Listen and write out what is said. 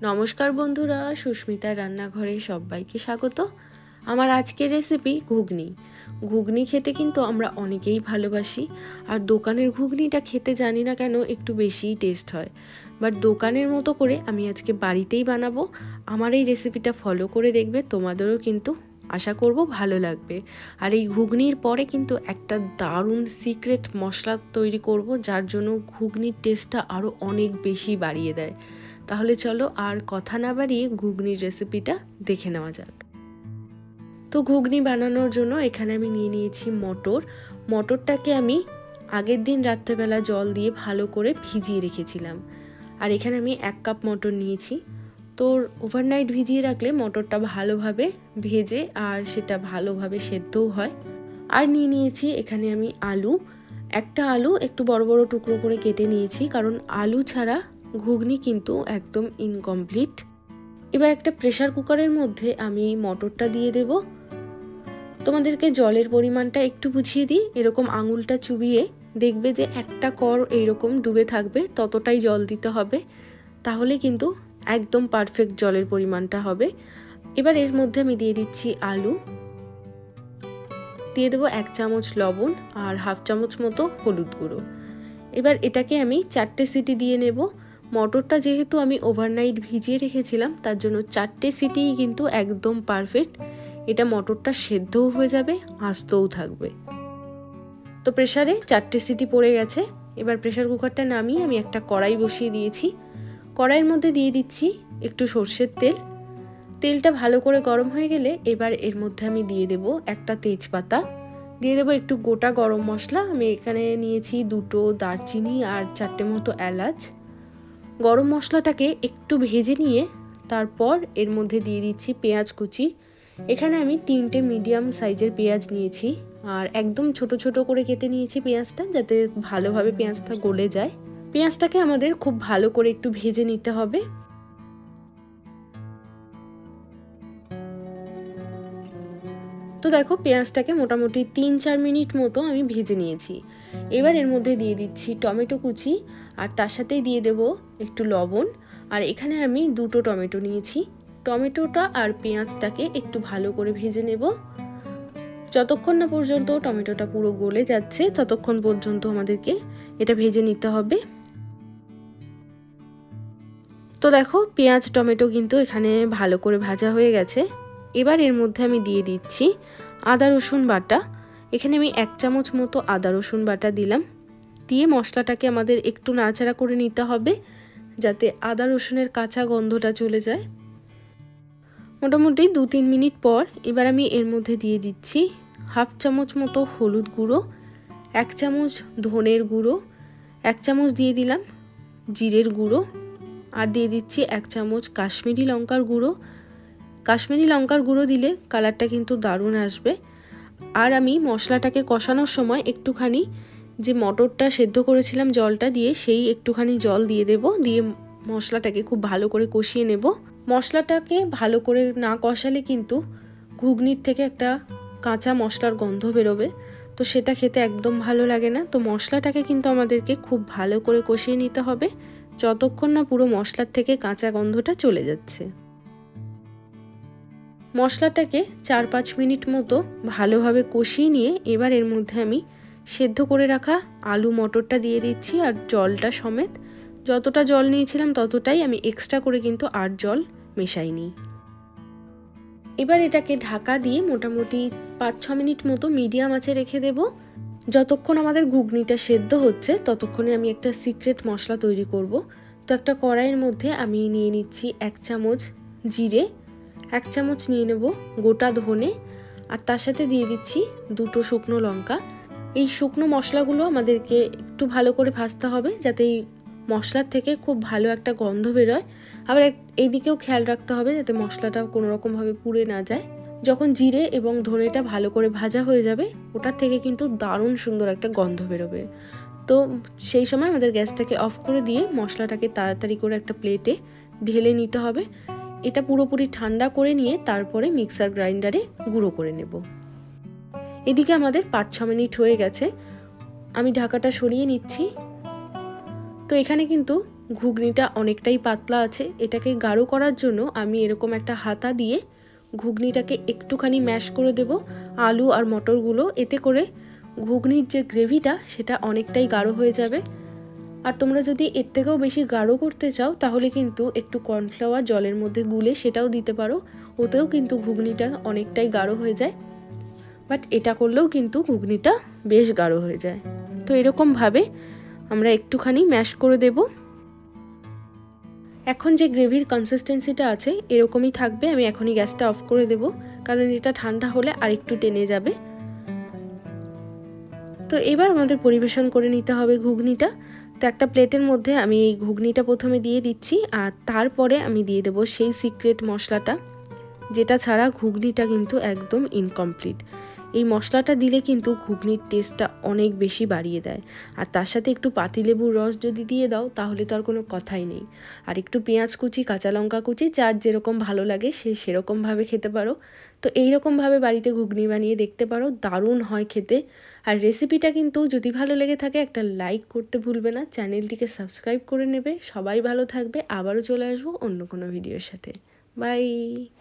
নমস্কার বন্ধুরা, সুস্মিতার রান্নাঘরে সবাইকে স্বাগত। আমার আজকের রেসিপি ঘুগনি। ঘুগনি খেতে কিন্তু আমরা অনেকেই ভালোবাসি, আর দোকানের ঘুগনিটা খেতে জানি না কেন একটু বেশিই টেস্ট হয়। বাট দোকানের মতো করে আমি আজকে বাড়িতেই বানাবো। আমার এই রেসিপিটা ফলো করে দেখবে, তোমাদেরও কিন্তু আশা করব ভালো লাগবে। আর এই ঘুগনির পরে কিন্তু একটা দারুণ সিক্রেট মশলা তৈরি করব, যার জন্য ঘুগনির টেস্টটা আরও অনেক বেশি বাড়িয়ে দেয়। তাহলে চলো আর কথা না বাড়িয়ে ঘুগনির রেসিপিটা দেখে নেওয়া যাক। তো ঘুগনি বানানোর জন্য এখানে আমি নিয়ে নিয়েছি মটরটাকে আমি আগের দিন রাত্রেবেলা জল দিয়ে ভালো করে ভিজিয়ে রেখেছিলাম। আর এখানে আমি 1 কাপ মটর নিয়েছি। তো ওভারনাইট ভিজিয়ে রাখলে মটরটা ভালোভাবে ভেজে আর সেটা ভালোভাবে সেদ্ধও হয়। আর নিয়ে নিয়েছি এখানে আমি একটা আলু একটু বড় বড় টুকরো করে কেটে নিয়েছি, কারণ আলু ছাড়া ঘুগনি কিন্তু একদম ইনকমপ্লিট। এবার একটা প্রেসার কুকারের মধ্যে আমি মটরটা দিয়ে দেব। তোমাদেরকে জলের পরিমাণটা একটু বুঝিয়ে দিই। এরকম আঙুলটা চুবিয়ে দেখবে যে একটা কর এইরকম ডুবে থাকবে, ততটাই জল দিতে হবে, তাহলে কিন্তু একদম পারফেক্ট জলের পরিমাণটা হবে। এবার এর মধ্যে আমি দিয়ে দিচ্ছি আলু, দিয়ে দেবো 1 চামচ লবণ আর 1/2 চামচ মতো হলুদ গুঁড়ো। এবার এটাকে আমি 4টে সিটি দিয়ে নেব। মটরটা যেহেতু আমি ওভারনাইট ভিজিয়ে রেখেছিলাম, তার জন্য 4টে সিটিই কিন্তু একদম পারফেক্ট। এটা মটরটা সেদ্ধও হয়ে যাবে, আস্তও থাকবে। তো প্রেসারে 4টে সিটি পড়ে গেছে। এবার প্রেসার কুকারটা নামিয়ে আমি একটা কড়াই বসিয়ে দিয়েছি। কড়াইয়ের মধ্যে দিয়ে দিচ্ছি একটু সর্ষের তেল। তেলটা ভালো করে গরম হয়ে গেলে এবার এর মধ্যে আমি দিয়ে দেব একটা তেজপাতা, দিয়ে দেবো একটু গোটা গরম মশলা। আমি এখানে নিয়েছি 2টো দারচিনি আর 4টে মতো এলাচ। গরম মশলাটাকে একটু ভেজে নিয়ে তারপর এর মধ্যে দিয়ে দিচ্ছি পেঁয়াজ কুচি। এখানে আমি 3টে মিডিয়াম সাইজের পেঁয়াজ নিয়েছি, আর একদম ছোট ছোট করে কেটে নিয়েছি পেঁয়াজটা, যাতে ভালোভাবে পেঁয়াজটা গলে যায়। পেঁয়াজটাকে আমাদের খুব ভালো করে একটু ভেজে নিতে হবে। তো দেখো, পেঁয়াজটাকে মোটামুটি 3-4 মিনিট মতো আমি ভেজে নিয়েছি। এবার এর মধ্যে দিয়ে দিচ্ছি টমেটো কুচি, আর তার সাথেই দিয়ে দেব একটু লবণ। আর এখানে আমি 2টো টমেটো নিয়েছি। টমেটোটা আর পেঁয়াজটাকে একটু ভালো করে ভেজে নেব। যতক্ষণ না পর্যন্ত টমেটোটা পুরো গলে যাচ্ছে, ততক্ষণ পর্যন্ত আমাদেরকে এটা ভেজে নিতে হবে। তো দেখো, পেঁয়াজ টমেটো কিন্তু এখানে ভালো করে ভাজা হয়ে গেছে। এবার এর মধ্যে আমি দিয়ে দিচ্ছি আদা রসুন বাটা। এখানে আমি 1 চামচ মতো আদা রসুন বাটা দিলাম। দিয়ে মশলাটাকে আমাদের একটু নাড়াচাড়া করে নিতে হবে, যাতে আদা রসুনের কাঁচা গন্ধটা চলে যায়। মোটামুটি 2-3 মিনিট পর এবার আমি এর মধ্যে দিয়ে দিচ্ছি 1/2 চামচ মতো হলুদ গুঁড়ো, 1 চামচ ধনের গুঁড়ো, 1 চামচ দিয়ে দিলাম জিরের গুঁড়ো, আর দিয়ে দিচ্ছি 1 চামচ কাশ্মীরি লঙ্কার গুঁড়ো। কাশ্মীরি লঙ্কার গুঁড়ো দিলে কালারটা কিন্তু দারুণ আসবে। আর আমি মশলাটাকে কষানোর সময় একটুখানি যে মটরটা সেদ্ধ করেছিলাম জলটা দিয়ে, সেই একটুখানি জল দিয়ে দেব। দিয়ে মশলাটাকে খুব ভালো করে কষিয়ে নেব। মশলাটাকে ভালো করে না কষালে কিন্তু ঘুগনির থেকে একটা কাঁচা মশলার গন্ধ বেরোবে, তো সেটা খেতে একদম ভালো লাগে না। তো মশলাটাকে কিন্তু আমাদেরকে খুব ভালো করে কষিয়ে নিতে হবে, যতক্ষণ না পুরো মশলার থেকে কাঁচা গন্ধটা চলে যাচ্ছে। মশলাটাকে 4-5 মিনিট মতো ভালোভাবে কষিয়ে নিয়ে এবার এর মধ্যে আমি সেদ্ধ করে রাখা আলু মটরটা দিয়ে দিচ্ছি, আর জলটা সমেত। যতটা জল নিয়েছিলাম ততটাই, আমি এক্সট্রা করে কিন্তু আর জল মেশাইনি। এবার এটাকে ঢাকা দিয়ে মোটামুটি 5-6 মিনিট মতো মিডিয়াম আঁচে রেখে দেব। যতক্ষণ আমাদের ঘুগনিটা সেদ্ধ হচ্ছে, ততক্ষণে আমি একটা সিক্রেট মশলা তৈরি করব। তো একটা কড়াইয়ের মধ্যে আমি নিয়ে নিচ্ছি 1 চামচ জিরে, 1 চামচ নিয়ে নেব গোটা ধনে, আর তার সাথে দিয়ে দিচ্ছি 2টো শুকনো লঙ্কা। এই শুকনো মশলাগুলো আমাদেরকে একটু ভালো করে ভাজতে হবে, যাতে এই মশলার থেকে খুব ভালো একটা গন্ধ বেরোয়। আবার এইদিকেও খেয়াল রাখতে হবে যাতে মশলাটা কোনো রকমভাবে পুড়ে না যায়। যখন জিরে এবং ধনেটা ভালো করে ভাজা হয়ে যাবে, ওটার থেকে কিন্তু দারুণ সুন্দর একটা গন্ধ বেরোবে। তো সেই সময় আমাদের গ্যাসটাকে অফ করে দিয়ে মশলাটাকে তাড়াতাড়ি করে একটা প্লেটে ঢেলে নিতে হবে। এটা পুরোপুরি ঠান্ডা করে নিয়ে তারপরে মিক্সার গ্রাইন্ডারে গুঁড়ো করে নেব। এদিকে আমাদের 5-6 মিনিট হয়ে গেছে, আমি ঢাকাটা সরিয়ে নিচ্ছি। তো এখানে কিন্তু ঘুগনিটা অনেকটাই পাতলা আছে। এটাকে গাঢ় করার জন্য আমি এরকম একটা হাতা দিয়ে ঘুগনিটাকে একটুখানি ম্যাশ করে দেব আলু আর মটরগুলো, এতে করে ঘুগনির যে গ্রেভিটা সেটা অনেকটাই গাঢ় হয়ে যাবে। আর তোমরা যদি এর থেকেও বেশি গাঢ় করতে চাও তাহলে কিন্তু একটু কর্নফ্লাওয়ার জলের মধ্যে গুলে সেটাও দিতে পারো, ওতেও কিন্তু ঘুগনিটা অনেকটাই গাঢ় হয়ে যায়। বাট এটা করলেও কিন্তু ঘুগনিটা বেশ গাঢ় হয়ে যায়। তো এরকমভাবে আমরা একটুখানি ম্যাশ করে দেব। এখন যে গ্রেভির কনসিস্টেন্সিটা আছে এরকমই থাকবে। আমি এখনই গ্যাসটা অফ করে দেব, কারণ এটা ঠান্ডা হলে আরেকটু টেনে যাবে। তো এবার আমাদের পরিবেশন করে নিতে হবে ঘুগনিটা। তো একটা প্লেটের মধ্যে আমি এই ঘুগনিটা প্রথমে দিয়ে দিচ্ছি, আর তারপরে আমি দিয়ে দেবো সেই সিক্রেট মশলাটা, যেটা ছাড়া ঘুগনিটা কিন্তু একদম ইনকমপ্লিট। এই মশলাটা দিলে কিন্তু ঘুগনির টেস্টটা অনেক বেশি বাড়িয়ে দেয়। আর তার সাথে একটু পাতিলেবুর রস যদি দিয়ে দাও তাহলে তো আর কোনো কথাই নেই। আর একটু পেঁয়াজ কুচি, কাঁচা লঙ্কা কুচি, যার যেরকম ভালো লাগে সে সেরকমভাবে খেতে পারো। তো এইরকমভাবে বাড়িতে ঘুগনি বানিয়ে দেখতে পারো, দারুণ হয় খেতে। আর রেসিপিটা কিন্তু যদি ভালো লেগে থাকে একটা লাইক করতে ভুলবে না, চ্যানেলটিকে সাবস্ক্রাইব করে নেবে। সবাই ভালো থাকবে, আবারও চলে আসবো অন্য কোনো ভিডিওর সাথে। বাই।